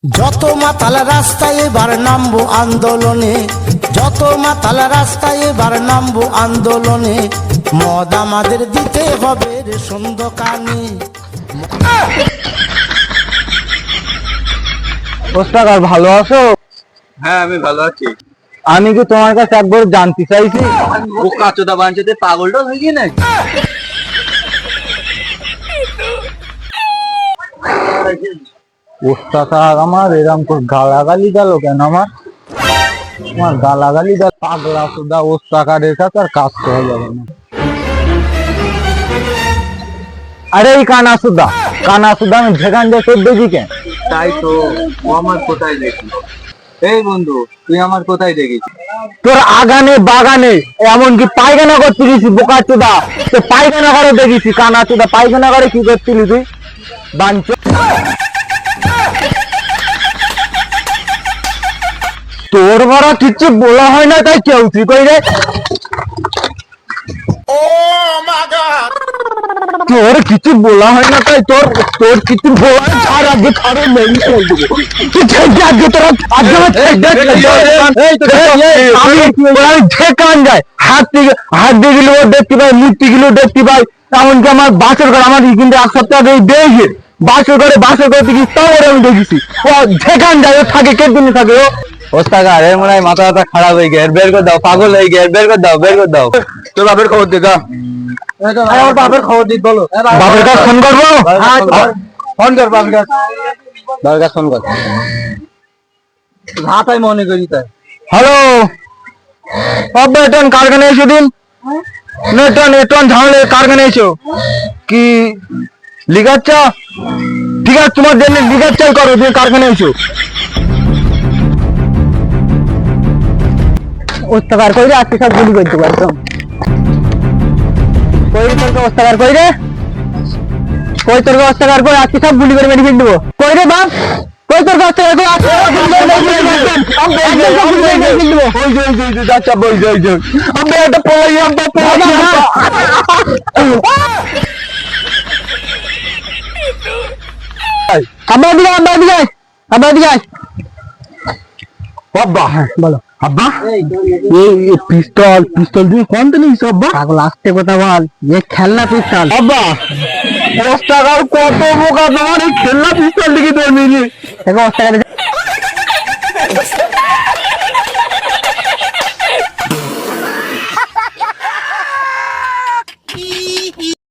যত মাতাল রাস্তায় এবার নামবো আন্দোলনে, যত মাতাল রাস্তায় এবার নামবো আন্দোলনে, মদ আমাদের দিতে হবে রে সন্ধ্যকানে। ওস্তাদ ভালো আছো? হ্যাঁ আমি ভালো আছি। আমি কি তোমার কাছে একবার জানতে চাইছি, ও কাচোদা বাঞ্চতে পাগলটা হয়ে গিয়ে নাকি? ওস্তাদ আমার এরকম করে গালাগালি গেল কেন? আমার গালাগালি গেল, পাগলা সুদা ওস্তাকারের কাছে আর কাজ করা যাবে না। আরে এই কানা সুদা আমি যেখান দিয়ে চোদ্দ দেখি কেন? তাই তো, ও আমার কোথায় দেখি? এই বন্ধু, তুই আমার কোথায় দেখিস? তোর আগানে বাগানে এমনকি পায়খানা করতে গেছি বোকা চোদা, তো পায়খানা করে দেখেছি। কানা চোদা পায়খানা করে কি করছিলি তুই? বাঞ্চ তোর বড় কিছু বলা হয় না তাই কেউ তুই কই রে? তোর কিছু বলা হয় না তাই তোর কিছু বলা আর আগে খারে নেই ঠেকান যায়। হাত দিয়ে গেলে ও দেখতে পাই, মূর্তি গুলো দেখতে পাই। এমনকি আমার বাসর ঘর, আমার কিন্তু এক সপ্তাহ আগে দেখে বাসর ঘরে দেখি, তাও আমি দেখেছি ও ঠেকান যায়। ও থাকে কে দিনে থাকে ও ওস্তাকার, এর মনে হয় মাথা খারাপ হয়ে গিয়ে বের করে দাও, পাগল হয়ে গিয়ে বের করে দাও। তোর বাপের খবর দে গা। আমার বাপের খবর দিই, বলো বাপের কাছে ফোন করবো। ফোন কর বাপের কাছে, বাপের কাছে ফোন কর। হাতাই মনে করি তাই। হ্যালো বাবা, এটন কারখানা এসো দিন, এটন ঝামেলে কারখানা এসো কি লিগাচ্ছ? ঠিক আছে, তোমার জন্য লিগাচ্ছাই করো, তুমি কারখানা এসো। ওস্তাকার কই রে? আজকে সব গুলি করতে পারতাম। কই রে তোর ওস্তাকার? কই রে? কই তোর ওস্তাকার? কই আজকে সব গুলি করে মেরে ফেল দেবো। কই রে বাপ? কই তোর ওস্তাকার? কই আজকে সব গুলি করে মেরে ফেল দেবো। ওই যে যাচ্ছা বই যাই আমি একটা পলাই আমার দিকে বাবা। বলো আব্বা, পিস্তল দিয়ে কোন দিন আব্বা? পাগল আসতে কথা বল, এ খেলনা পিস্তল আব্বা। 10 টাকার কত বোকা তোমার এই খেলনা পিস্তল দিকে তো মিলি। দেখো 10 টাকা